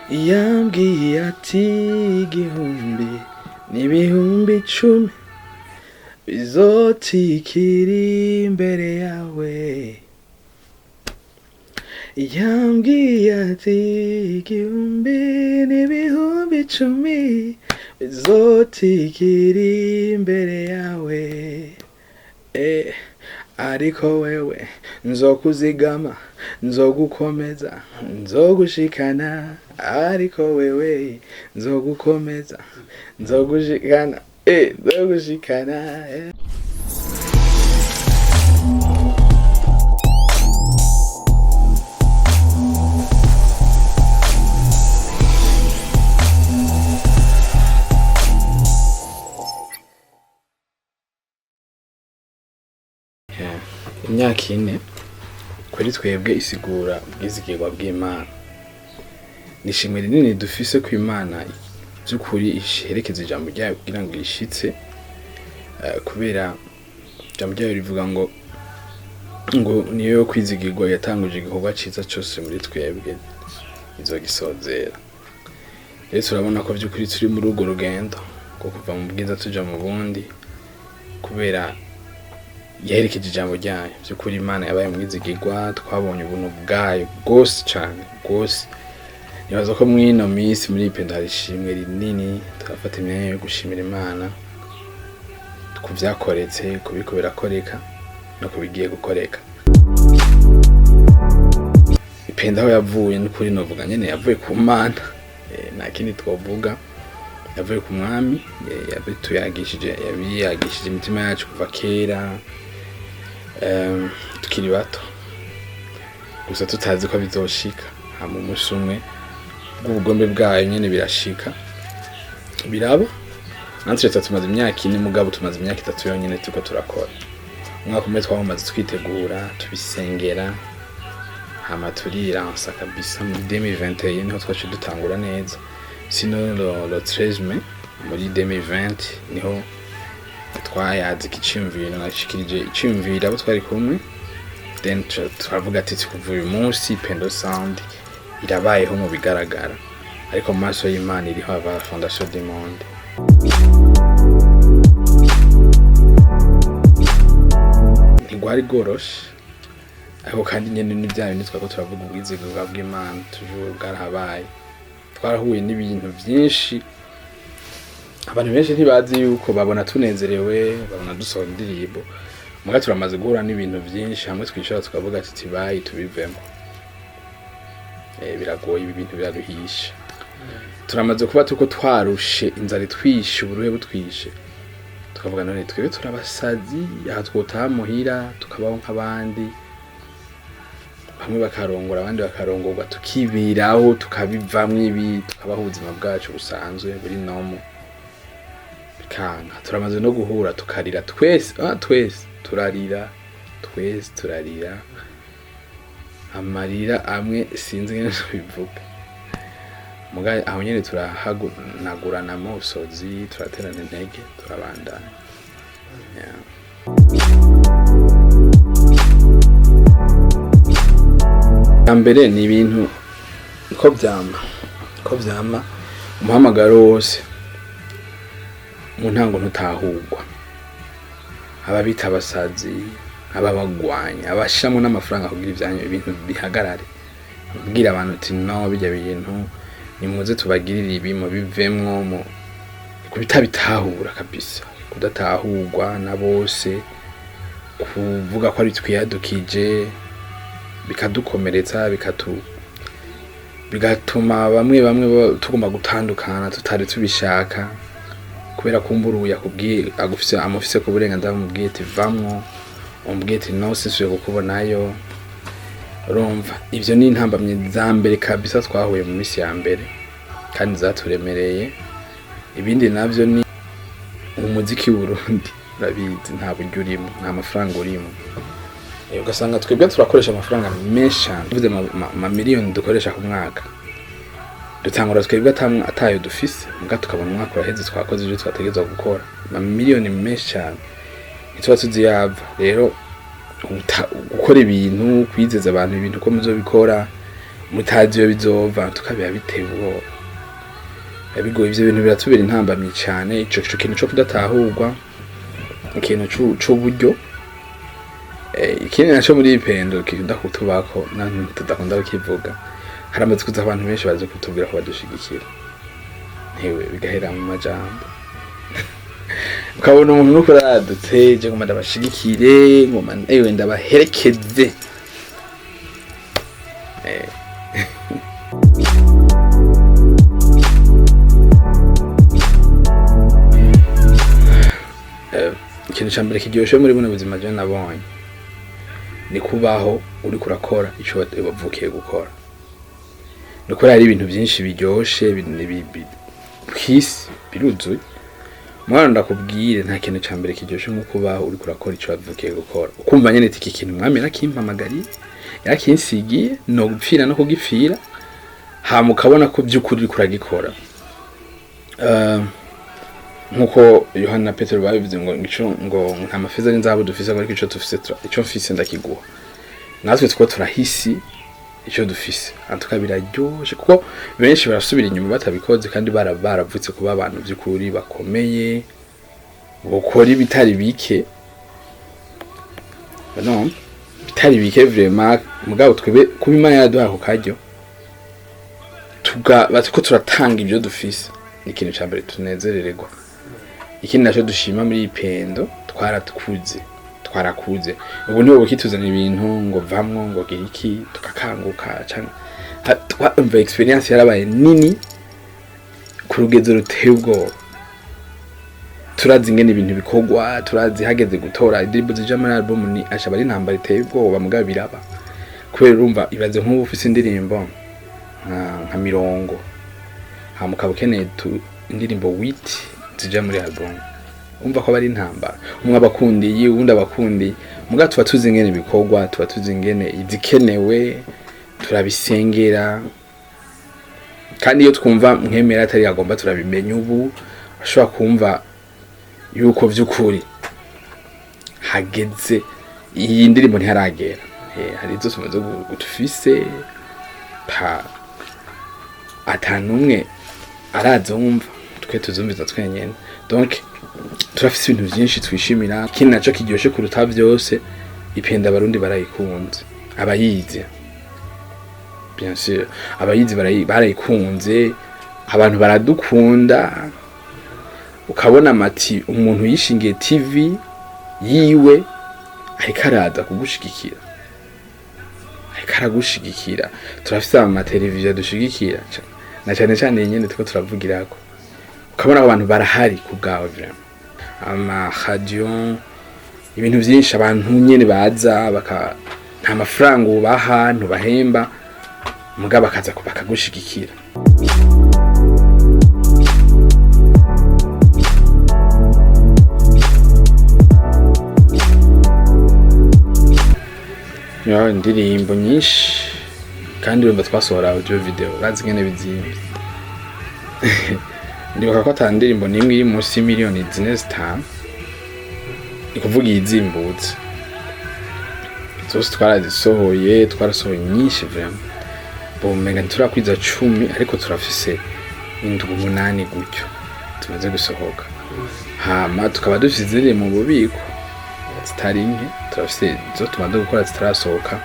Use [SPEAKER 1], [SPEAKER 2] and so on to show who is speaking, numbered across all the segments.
[SPEAKER 1] yambwiye ati igihumbi n'ibihumbi icumi bizotikira imbere yawe, yambwiye ati igihumbi n'ibihumbi icumi bizotikira imbere yawe, ariko wewe nzokuzigama, nzogukomeza, nzogushikana, ariko wewe nzogukomeza, nzogushikana, nzogushikana. Imyaka ine kuri twebwe isigura ubwizigirwa bw'Imana. Nishimwe rinini dufise ko Imana by'ukuri isherekeza ijambo ryayo kugira ngo ishitse, kubera ijambo ryayo rivuga ngo niyo yo kwizigirwa yatanguje igikorwa ciza cyose muri twebwe izogisozera. Rero turabona ko by'ukuri turi muri urwo rugendo rwo kuva mu bwiza tuja mu bundi, kubera yaherekeje ijambo ryayo. By'ukuri Imana yabaye mwizigirwa, twabonye ubuntu bwayo bwose cyane rwose. Nibaza ko mwino minsi muri ipenda hari ishimwe rinini, turafata imyanya yo gushimira Imana ku vyakoretse, kubiko birakoreka no kubigiye gukoreka. Ipenda aho yavuye n'ukuri novuga nyene yavuye ku Mana, nta kindi twovuga. Yavuye ku Mwami, yabiyagishije imitima yacu kuva kera, tukiri bato, gusa tutazi ko bizoshika. Hama umunsi umwe bw'ubugombe bwayo nyene birashika, biraba. Natwe tumaze imyaka ine, mugabo tumaze imyaka 3 yonyene turiko turakora. Umwaka umwe twamaze twitegura, tubisengera, hama turiransa kabisa. Muri 2021 niho twaciye dutangura neza, sino le 13 mai muri 2020 niho twayaze ikicimviro, nashikirije icimviro abo twari kumwe. Then turavuga ati kuva uyu munsi Pendo Sound irabayeho mu bigaragara, ariko mu maso y'Imana iriho aba fondation du monde. Ntigwari goroshe, ariko kandi nyene n'ibyayo nitwako turavuga ubwizigirwa bw'Imana tujuru bwarahabaye. Twarahuye n'ibintu byinshi, abantu benshi ntibazi yuko, babona tunezerewe, babona dusohora indirimbo, muga turamaze guhura n'ibintu byinshi. Hamwe twishora tukavuga ati tibayi tubivemo, biragoye, ibi bintu biraruhisha. Turamaze kuba tuko twarushe, inzara twishe, uburuhe butwishe, tukavuga none twebwe turabasazi, aha twotaha muhira tukabaho nk'abandi, bamwe bakarongora abandi bakarongorwa, tukibiraho tukabivamwo ibi, tukabaho ubuzima bwacu busanzwe buri nomo bikanga. Turamaze no guhura tukarira twese, turarira twese, turarira amarira amwe sinzi ngene bivuga, mugaye aho nyene turahagunagurana amosozi, turaterana intege, turabandana. Ambere ni ibintu ko vyama umuhamagaro wose mu ntango ntutahurwa. Ababita abasazi, ababagwanya, abashamo n'amafaranga kugira ivyanyu ibintu bihagarare, kubwira abantu ati no bijya bintu nimuze tubagirira ibi mu bivemwo, mu kubitabitahura kabisa, kudatahurwa na bose, kuvuga ko ari twiyadukije bikadukomeretsa, bigatuma bamwe tugomba gutandukana tutari tubishaka, kubera kumburuye akubwiye amufise ku burenganzira bumubwiye ati vamwo, umubwiye ati no sisuye kukubonayo. Urumva ivyo ni intambamye za mbere kabisa twahuye mu misi ya mbere, kandi zaturemereye. Ibindi navyo ni umuziki w'Uburundi, urabizi nta buryo urimo, nta mafaranga urimo. Ugasanga twebwe turakoresha amafaranga menshi cyane, tuvuze ma miliyoni dukoresha ku mwaka. Dutangura twebwe atayo dufise, muga tukabona umwaka uraheze twakoze ibyo twategezwa gukora, ma miliyoni menshi cyane ituba tuziyava. Rero gukora ibintu, kwizeza abantu ibintu ko muzobikora, mutazi iyo bizova tukabira bitebo yabigoye ivyo bintu biratubera intambamye cyane ico kintu cyo kudatahurwa ikintu c'uburyo ikindi naco muri ipendo kidakutubako nantu tudakunda kukivuga haramaze kuza abantu benshi baje kutubwira ko badushigikira ntewe bigahera mu majambo ukabona umuntu nuko radutse je ngo ndabashigikire ngo ewe ndabaherekeze ikintu ca mbere kiryoshe muri buno buzima je nabonye ni kubaho uri kurakora ico wavukiye gukora nuko hari ibintu byinshi biryoshe kwisi biruzuye mwana ndakubwire nta kintu ca mbere kiryoshe nko kubaho uri kurakora ico wavukiye gukora ukumva nyene iki kintu mwami rakimpamagari yakinsigiye no gupfira no kugipfira hama ukabona ko by'ukuri uri kuragikora nkuko Yohana na Petero babivuze ngo nta mafeza n'inzahabu dufise ariko ico dufise ico mfise ndakiguha natwe two turahisi ico dufise antuka biraryoshe kuko benshi barasubira inyuma batabikoze kandi baravutse kuba abantu by'ukuri bakomeye gukora ibitari bike non bitari bike vraiment mugabo twebe kuba Imana yaduha ko kajyo batiko turatanga ibyo dufise ni ikintu ca mbere tunezerererwa ikindi naco dushima muri ipendo twarakuze ubu nibo bukituzana ibintu ngo vamwo ngo giriki tukakanguka cyane umva experience yarabaye nini ku rugezo ruteye ubwoba turazi ingene ibintu bikogwa turazi hageze gutora indirimbo zija muri album ni ashaba ari ntambara iteye ubwoba mugabo biraba kubera urumva ibaze nk'ubu ufise indirimbo nka mirongo hamuka bukeneye indirimbo 8 zija muri album umva ko bari ntambara umwe abakundiye uwundi abakundi muga tuba tuzi ingene bikogwa tuba tuzi ingene izikenewe turabisengera kandi iyo twumva mwemera atari agomba turabimenya ubu ashobora kumva yuko vy'ukuri hageze iyi ndirimbo ntiharagera hari izo tumaze gutufise atanumwe arazumva twe tuzumviza twenyene donc turafise ibintu byinshi twishimira kindi naco kiryoshe kuruta byose ipenda abarundi barayikunze abayizi bien sûr abayizi barayikunze abantu baradukunda ukabona mati umuntu yishingiye TV yiwe ariko araza kugushigikira karagushigikira turafise ama televiziyo dushigikira na cyane nyene tuko turavugirako ukabona abantu barahari kubgawe vraiment ama radio ibintu byinshi abantu nyene baza nta mafaranga ubaha ntubahemba muga bakaza bakagushigikira ya indirimbo nyinshi kandi urumva twasohora audio video bazi ngene bizimba ndibuka ko atandirimbo nimwe iri munsi miliyoni 5 ikuvuga izimbutse zose twarasohoye nyinshi vraiment bomenga turakwiza 10 ariko turafise indwi 8 gutyo tumaze gusohoka hama tukaba dufise mu bubiko zitarinke turafise zo tumaze gukora zitarasohoka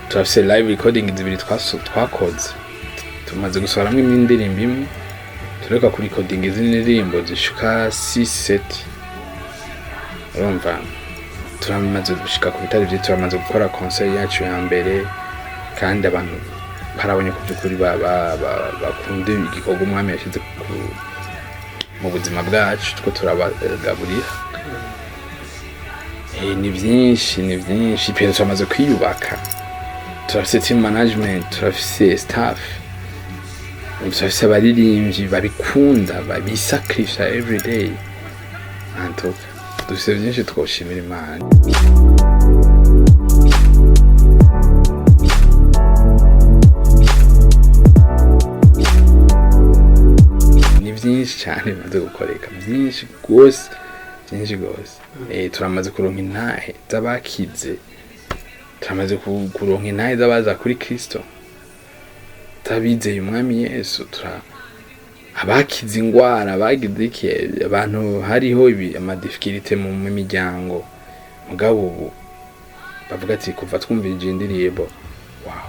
[SPEAKER 1] turafise live recording zibiri twakoze tumaze gusohoramwe indirimbo imwe tureka kuri recording izindi ndirimbo zishika 6-7 urumva turamaze gushika ku bitari byo turamaze gukora concert yacu ya mbere kandi abantu barabonye ko byukuri bakunda igikorwa umwami yashyize mu buzima bwacu two turabagaburira ni byinshi pe turamaze kwiyubaka turafise team management turafise staff turafise abaririmvyi babikunda babisacrifice every day anto dufise byinshi twoshimira Imana ni byinshi cyane bimaze gukoreka byinshi gose turamaze kuronka intahe z'abakize turamaze kuronka intahe z'abaza kuri Kristo tabizeye umwami Yesu abakize ingwara bagize iki abantu hariho amadifficulté mu miryango mugabo ubu bavuga ati kuva twumvije indirimbo wow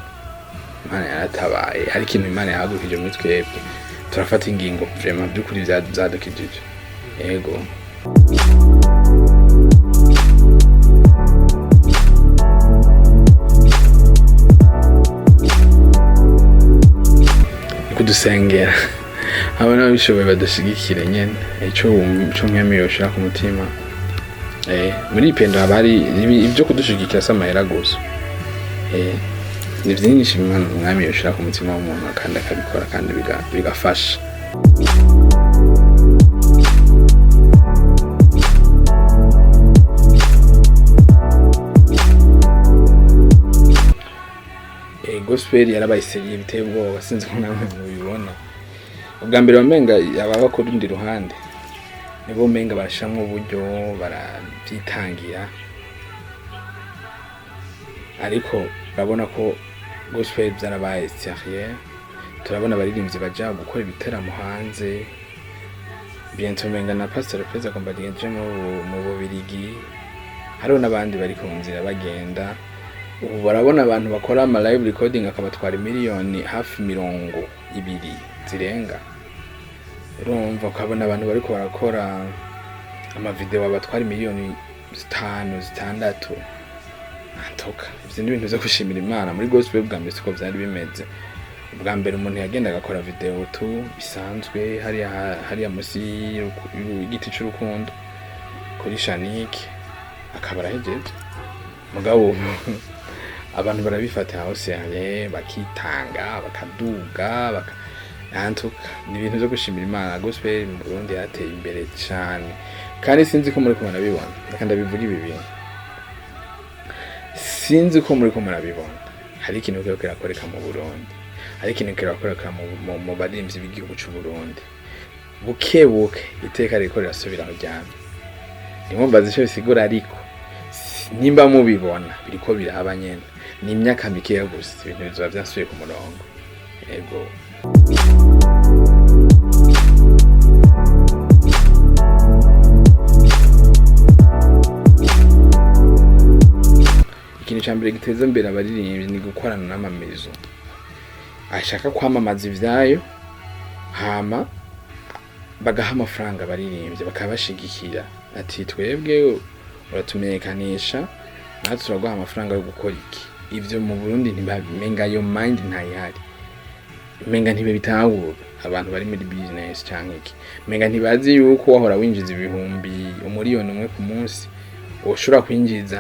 [SPEAKER 1] Imana yaratabaye hari ikintu Imana yahagurukije muri twebwe turafata ingingo vraiment by'ukuri zadukijije yego kudusengera abana bishoboye badashigikire nyene ico mwami yoshira ku mutima muri pendo abari ibyo kudushigikira samahera gusa ni byinshi mwami yoshira ku mutima w'umuntu kandi akabikora kandi bigafasha gospel yarabaye seriye biteye ubwoba sinzi ko namwe mubibona ubwa mbere bamenga ababa ko rundi ruhande nibo menga barashamwe uburyo barabyitangira ariko urabona ko gospel byarabaye seriye turabona abaririmbyi baja gukora ibiteramo hanze bientôt menga na pastor Peza kombagenje mu Bubirigi hariho n'abandi bari ku nzira bagenda ubu barabona abantu bakora ama live recording akabatwara miliyoni hafi 20 zirenga urumva ukabona abantu bariko barakora ama video abatwara miliyoni 5 6 antoka ivyo ni ibintu byo gushimira Imana muri gospel bwa mbere siko byari bimeze ubwa mbere umuntu yagenda agakora video bisanzwe hariya musi y'igiti cy'urukundo kuri Shanike akabara hejeje mugabo abantu barabifata hose bakitanga bakaduga antuka ni ibintu byo gushimira Imana gospel mu Burundi yateye imbere cyane kandi sinzi ko muri kumana bibona kandi bivuga ibi bintu sinzi ko muri kumana bibona hari ikintu cyo kirakoreka mu Burundi hari ikintu kirakoreka mu baririmbyi b'igihugu cy'u Burundi bukebuke iteka riko rirasubira aho ryamye nimumbaza icyo bisigura ariko nimba mubibona biriko biraba nyene ni imyaka mikeya gusa ibintu bizoba byasubiye ku murongo yego ikintu cyambere giteza imbere abaririmbyi ni gukorana n'amamizo ashaka kwamamaza ivyayo hama bagaha amafaranga abaririmbyi bakabashigikira ati twebwe uratumenyekanisha natwe turaguha amafaranga yo gukora iki ivyo mu Burundi ntibamenga yo mind ntayihari menga ntibe bitahura abantu bari muri business cyangwa iki menga ntibazi yuko wahora winjiza ibihumbi umuriyoni umwe ku munsi ushobora kwinjiza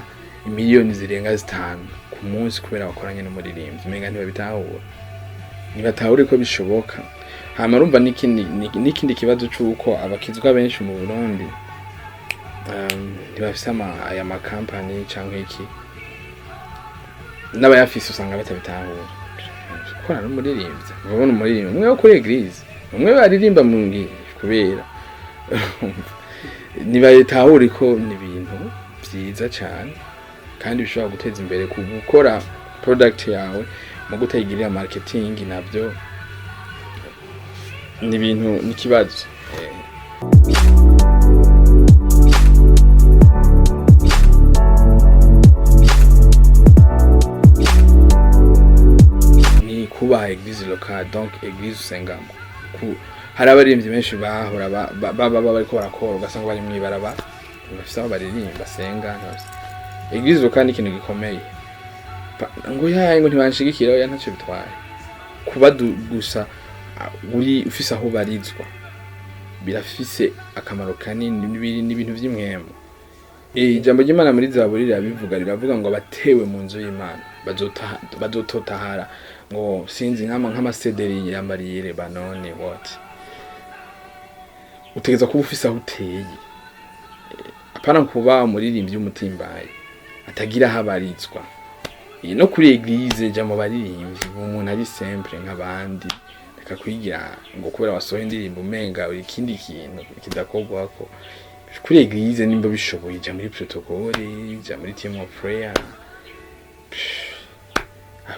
[SPEAKER 1] imiliyoni zirenga 5 ku munsi kubera bakoranye n'umuririmbyi menga ntibe bitahura nibatahura ko bishoboka hama rumva n'ikindi kibazo cyuko abakizwa benshi mu Burundi ntibafise aya makampani cyangwa iki n'abayafise usanga batabitahura kora n'umuririmbyi ubona umuririmbyi umwe wo kuri eglise umwe baririmba mu ngi kubera nibayitahura ko ni ibintu byiza cyane kandi bishobora guteza imbere ku gukora product yawe mu gutayigirira marketing nabyo ni ibintu n'ikibazo kubaha eglise locale donc eglise usengamo hari abaririmbyi benshi bahora bariko barakora ugasanga bari mwibaraba bafise aho baririmba basenga eglise locale ikintu gikomeye ngo yaye ngo ntibanshigikira oya ntacyo bitwaye kuba gusa uri ufise aho barizwa birafise akamaro kanini n'ibintu by'imwemo ijambo ry'Imana muri Zaburi riravuga ngo batewe mu nzu y'Imana bazototahara ngo sinzi nk'amasederi yambariye Lebanone what utegeza kuba ufise aho uteye apana kuba umuririmbyi w'umutimbaye atagira habarizwa no kuri eglise jamo baririmbyi umuntu ari simple nk'abandi reka kwigira ngo kubera wasohoye indirimbo umenga uri kindi kintu kidakorwa ko kuri eglise nimba bishoboye jya muri protocole jya muri team of prayer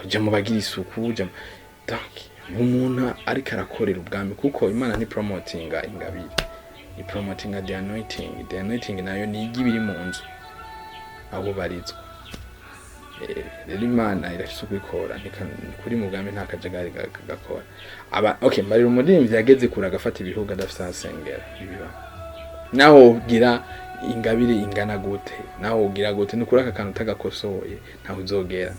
[SPEAKER 1] jya mu bagira isuku jya donc umuntu ariko arakorera ubwami, kuko Imana ni promotinga ingabire, ni promotinga the anointing nayo ni igibiri mu nzu abo barizwa. Rero Imana irafise kubikora, kuri mu bwami nta kajagari gakora. Okay, mbarira umuririmbyi yageze kure agafata ibihugu adafite asengera bibiba. Naho ugira ingabire ingana gute, naho ugira gute nukuri aka kantu tagakosoye ntaho uzogera.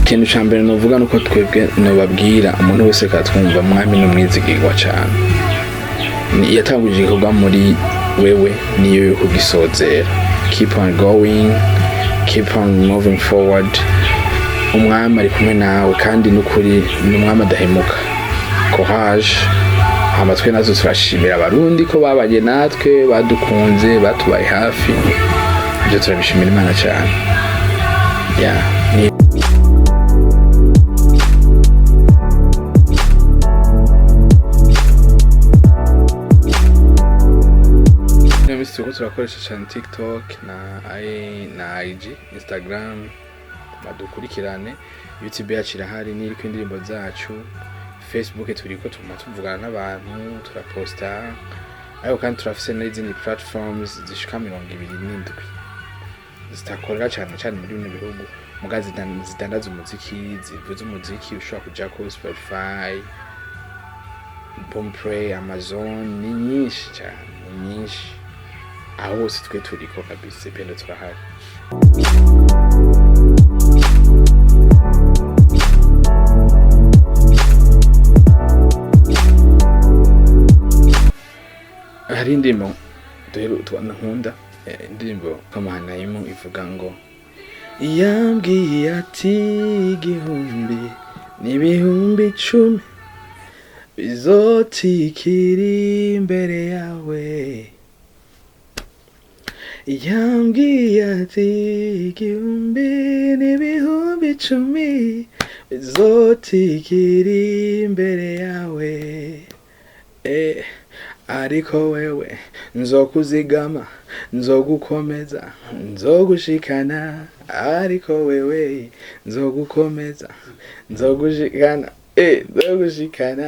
[SPEAKER 1] Ikintu cambere novuga nuko twebwe nobabwira umuntu wese katwumva mwami n'umwizigirwa cyane. Yatanguje igikorwa muri wewe niyo yo kugisozera. Keep on going, keep on moving forward. Umwami ari kumwe nawe kandi nukuri n'umwami adahemuka. Courage. Amatwe nazo turashimira abarundi ko babaye natwe, badukunze, batubaye hafi. Ibyo turabishimira Imana cyane. Tuko turakoresha cyane TikTok na IG, Instagram, badukurikirane. YouTube yacu irahari n'iri kw'indirimbo zacu. Facebook turiko tuvugana n'abantu, turaposta. Ariko kandi turafise n'izindi platforms zishika 27 zitakorera cyane muri bino bihugu, mugazi zidandaza umuziki, zivuza umuziki ushobora kuja ku Spotify, Boomplay, Amazon, ni nyinshi cyane, ni nyinshi. Aho hose twe turiko kabisa, pendo turahari. Hari indirimbo nkunda, indirimbo kamanayimo ivuga ngo yambwiye ati igihumbi n'ibihumbi 10 bizotikira imbere yawe. Yambwiye ati igihumbi n'ibihumbi 10 bizotikira imbere yawe. Ariko wewe nzokuzigama, nzogukomeza, nzogushikana. Ariko wewe nzogukomeza, nzogushikana, nzogushikana.